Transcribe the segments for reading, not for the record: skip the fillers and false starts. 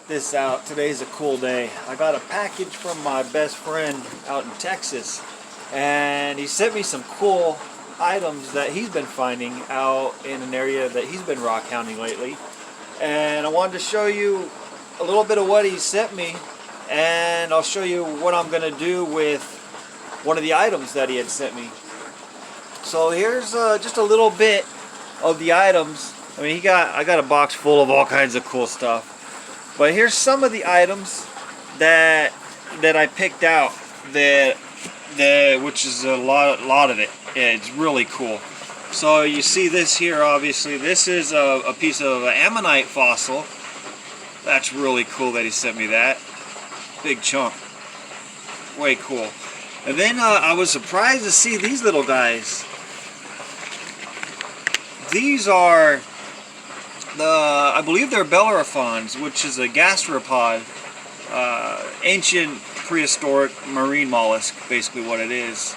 check this out. Today's a cool day. I got a package from my best friend out in Texas, and he sent me some cool items that he's been finding out in an area that he's been rock hounding lately. And I wanted to show you a little bit of what he sent me, and I'll show you what I'm going to do with one of the items that he had sent me. So here's just a little bit of the items. I mean, I got a box full of all kinds of cool stuff. But here's some of the items that I picked out which is a lot of it. Yeah, it's really cool. So you see this here, obviously. This is a piece of ammonite fossil. That's really cool that he sent me that. Big chunk. Way cool. And then I was surprised to see these little guys. These are I believe they're bellerophons, which is a gastropod, ancient prehistoric marine mollusk, basically what it is.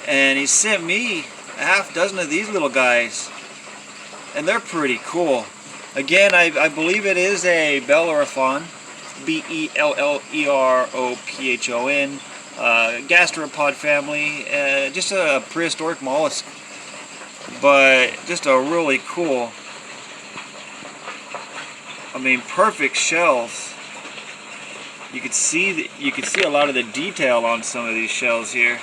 And he sent me a half dozen of these little guys, and they're pretty cool. Again, I believe it is a bellerophon, B-E-L-L-E-R-O-P-H-O-N, gastropod family, just a prehistoric mollusk, but just a really cool. I mean, perfect shells. You could see a lot of the detail on some of these shells here.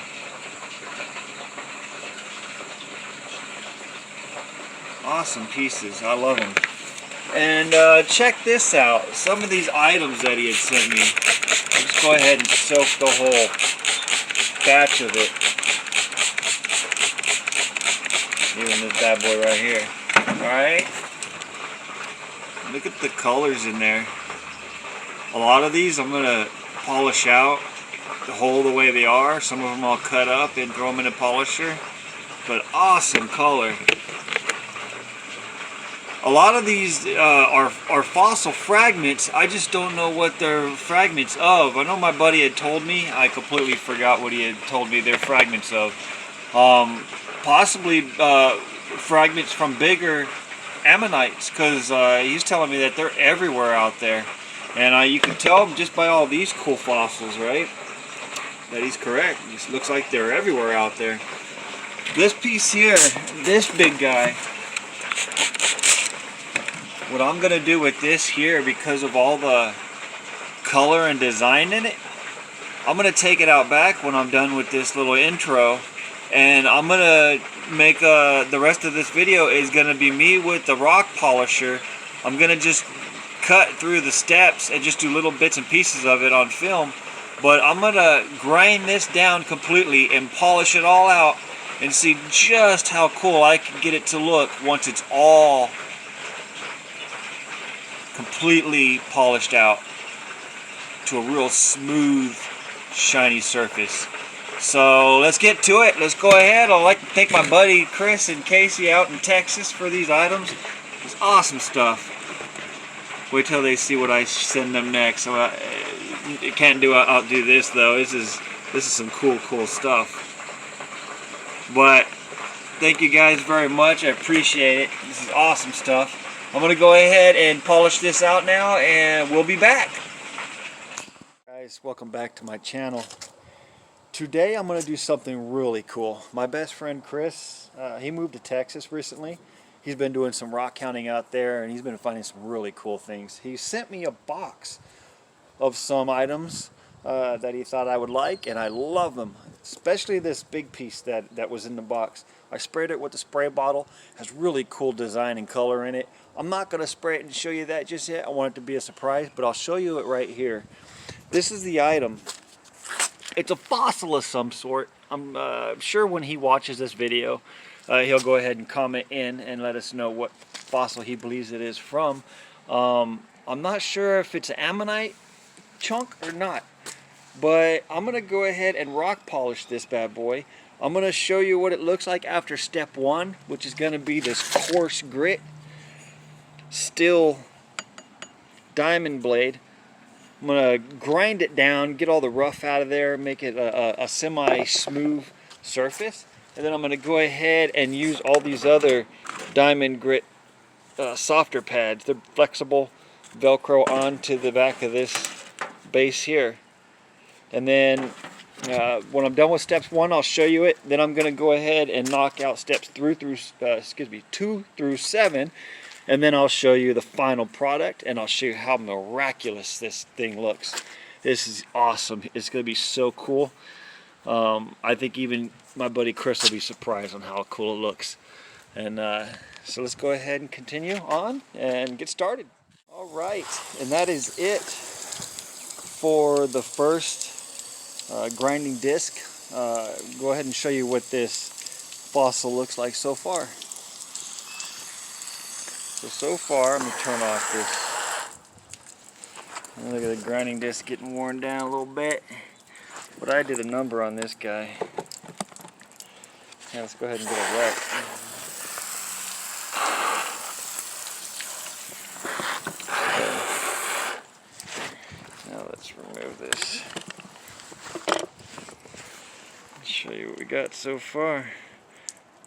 Awesome pieces. I love them. And check this out. Some of these items that he had sent me. I'll just go ahead and soak the whole batch of it. Even this bad boy right here. Alright? Look at the colors in there. A lot of these I'm going to polish out the whole the way they are. Some of them I'll cut up and throw them in a polisher. But awesome color. A lot of these are fossil fragments. I just don't know what they're fragments of. I know my buddy had told me. I completely forgot what he had told me they're fragments of. Possibly fragments from bigger ammonites, because he's telling me that they're everywhere out there. And you can tell just by all these cool fossils, right? That he's correct. It looks like they're everywhere out there. This piece here, this big guy, what I'm going to do with this here, because of all the color and design in it, I'm going to take it out back when I'm done with this little intro, and I'm going to make the rest of this video is going to be me with the rock polisher. I'm going to just cut through the steps and just do little bits and pieces of it on film, but I'm going to grind this down completely and polish it all out and see just how cool I can get it to look once it's all completely polished out to a real smooth, shiny surface. So let's get to it. Let's go ahead. I'd like to thank my buddy Chris and Casey out in Texas for these items. It's awesome stuff. Wait till they see what I send them next. So I can't outdo this though. This is some cool stuff. But thank you guys very much. I appreciate it. This is awesome stuff. I'm going to go ahead and polish this out now, and we'll be back. Guys, welcome back to my channel. Today I'm going to do something really cool. My best friend Chris, he moved to Texas recently. He's been doing some rock hounding out there, and he's been finding some really cool things. He sent me a box of some items that he thought I would like, and I love them. Especially this big piece that was in the box. I sprayed it with the spray bottle. It has really cool design and color in it. I'm not going to spray it and show you that just yet. I want it to be a surprise, but I'll show you it right here. This is the item. It's a fossil of some sort. I'm sure when he watches this video, he'll go ahead and comment in and let us know what fossil he believes it is from. I'm not sure if it's an ammonite chunk or not, but I'm going to go ahead and rock polish this bad boy. I'm going to show you what it looks like after step one, which is going to be this coarse grit steel diamond blade. I'm going to grind it down, get all the rough out of there, make it a semi-smooth surface. And then I'm going to go ahead and use all these other diamond grit softer pads. They're flexible, Velcro onto the back of this base here. And then when I'm done with steps 1, I'll show you it. Then I'm going to go ahead and knock out steps 2 through 7, and then I'll show you the final product, and I'll show you how miraculous this thing looks. This is awesome. It's going to be so cool. I think even my buddy Chris will be surprised on how cool it looks. And so let's go ahead and continue on and get started. All right, and that is it for the first grinding disc. Go ahead and show you what this fossil looks like so far. So far, let me turn off this. Look at the grinding disc getting worn down a little bit. But I did a number on this guy. Now let's go ahead and get it wet. Now let's remove this. Show you what we got so far.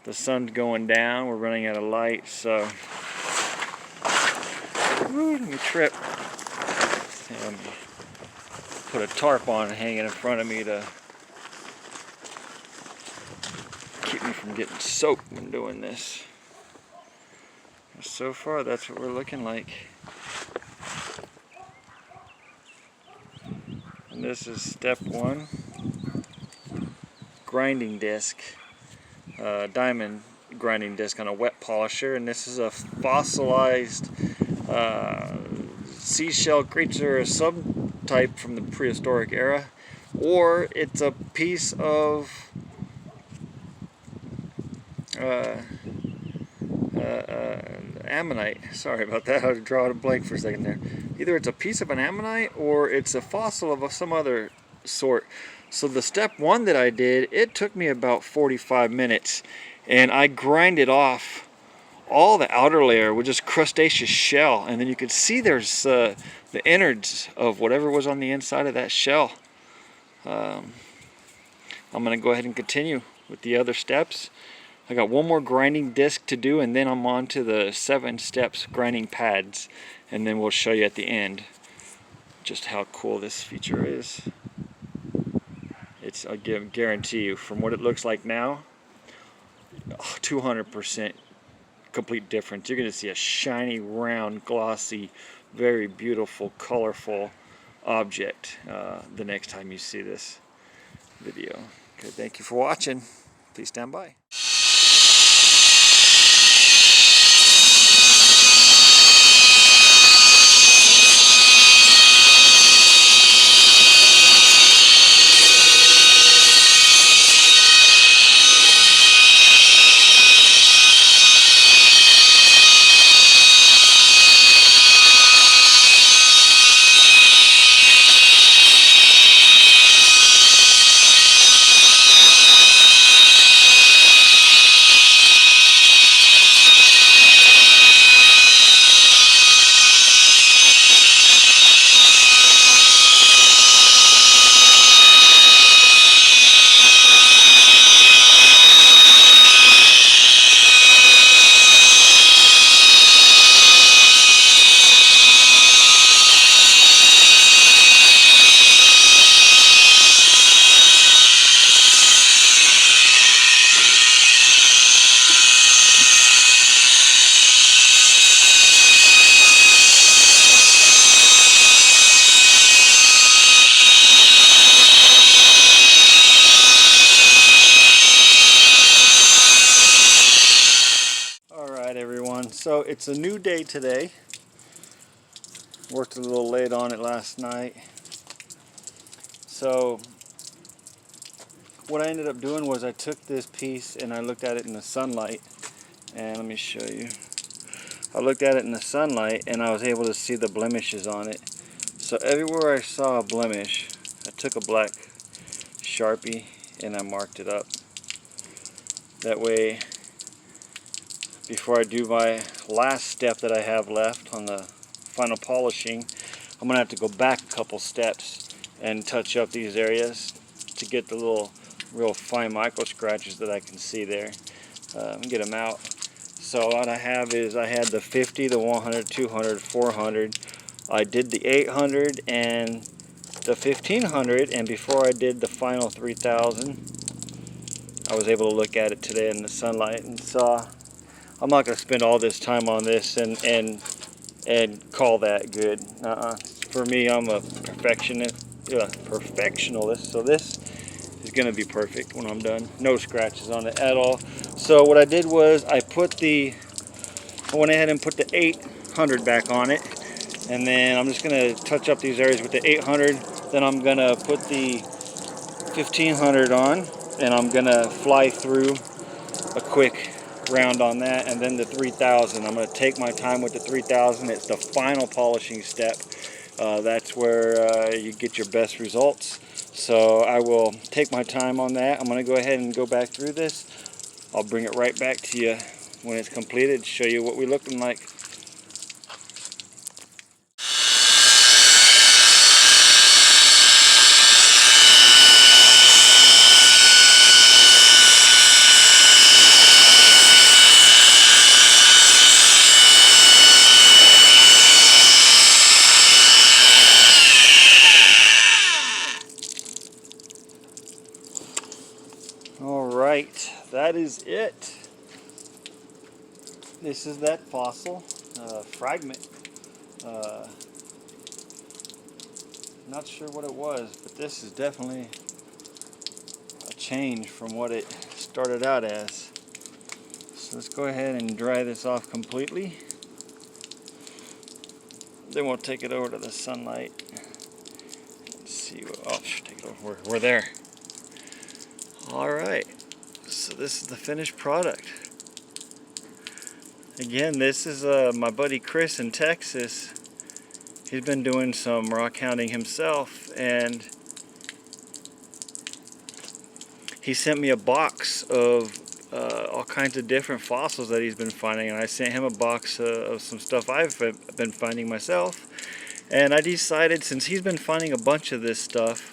The sun's going down. We're running out of light, so let me trip. And put a tarp on and hang it in front of me to keep me from getting soaked when doing this. So far, that's what we're looking like. And this is step 1. Grinding disc, diamond grinding disc on a wet polisher, and this is a fossilized seashell creature, a subtype from the prehistoric era, or it's a piece of ammonite. Sorry about that, I was drawing a blank for a second there. Either it's a piece of an ammonite or it's a fossil of some other sort. So the step 1 that I did, it took me about 45 minutes, and I grinded off all the outer layer with just crustaceous shell, and then you could see there's the innards of whatever was on the inside of that shell. I'm going to go ahead and continue with the other steps. I got one more grinding disc to do, and then I'm on to the 7 steps grinding pads, and then we'll show you at the end just how cool this feature is. It's, I guarantee you, from what it looks like now, 200% complete difference. You're going to see a shiny, round, glossy, very beautiful, colorful object the next time you see this video. Okay, thank you for watching. Please stand by. So it's a new day today. Worked a little late on it last night. So what I ended up doing was I took this piece and I looked at it in the sunlight. And let me show you. I looked at it in the sunlight and I was able to see the blemishes on it. So everywhere I saw a blemish, I took a black Sharpie and I marked it up. That way, before I do my last step that I have left on the final polishing, I'm going to have to go back a couple steps and touch up these areas to get the little real fine micro scratches that I can see there and get them out. So what I have is I had the 50, the 100, 200, 400, I did the 800 and the 1500, and before I did the final 3000, I was able to look at it today in the sunlight and saw I'm not going to spend all this time on this and call that good. For me, I'm a perfectionist, so this is going to be perfect when I'm done. No scratches on it at all. So what I did was I went ahead and put the 800 back on it, and then I'm just going to touch up these areas with the 800. Then I'm going to put the 1500 on, and I'm going to fly through a quick round on that, and then the 3000. I'm going to take my time with the 3000. It's the final polishing step. That's where you get your best results. So I will take my time on that. I'm going to go ahead and go back through this. I'll bring it right back to you when it's completed, show you what we're looking like. Alright, that is it. This is that fossil fragment. Not sure what it was, but this is definitely a change from what it started out as. So let's go ahead and dry this off completely. Then we'll take it over to the sunlight. Let's see what, oh, take it over. We're there. Alright, so this is the finished product. Again, this is my buddy Chris in Texas. He's been doing some rock hounding himself, and he sent me a box of all kinds of different fossils that he's been finding, and I sent him a box of some stuff I've been finding myself. And I decided, since he's been finding a bunch of this stuff,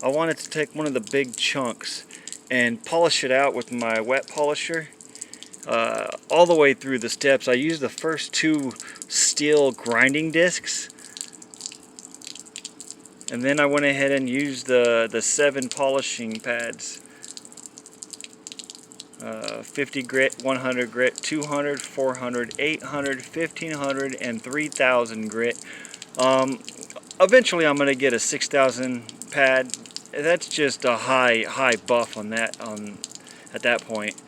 I wanted to take one of the big chunks and polish it out with my wet polisher all the way through the steps. I used the first 2 steel grinding discs, and then I went ahead and used the 7 polishing pads. 50 grit, 100 grit, 200, 400, 800, 1500, and 3000 grit. Eventually I'm going to get a 6000 pad. That's just a high buff on that at that point.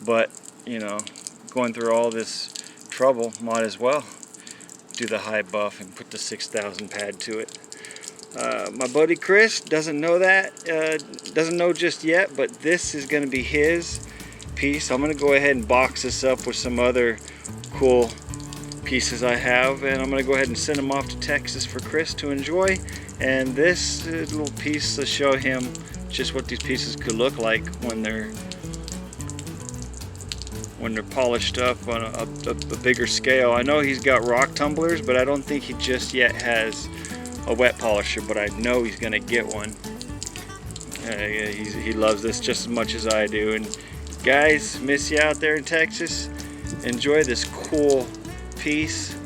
But, you know, going through all this trouble, might as well do the high buff and put the 6000 pad to it. My buddy Chris doesn't know that, doesn't know just yet, but this is going to be his piece. I'm going to go ahead and box this up with some other cool pieces I have, and I'm going to go ahead and send them off to Texas for Chris to enjoy. And this little piece to show him just what these pieces could look like when they're polished up on a bigger scale. I know he's got rock tumblers, but I don't think he just yet has a wet polisher, but I know he's going to get one. He loves this just as much as I do. And guys, miss you out there in Texas. Enjoy this cool piece.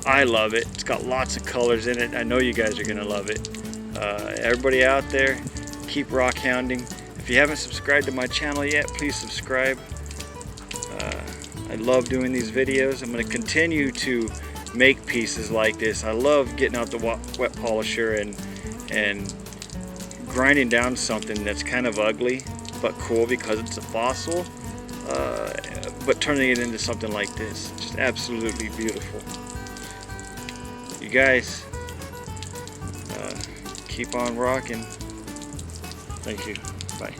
I love it. It's got lots of colors in it. I know you guys are going to love it. Everybody out there, keep rock hounding. If you haven't subscribed to my channel yet, please subscribe. I love doing these videos. I'm going to continue to make pieces like this. I love getting out the wet polisher and grinding down something that's kind of ugly but cool because it's a fossil, but turning it into something like this, just absolutely beautiful. You guys, keep on rocking. Thank you. Bye.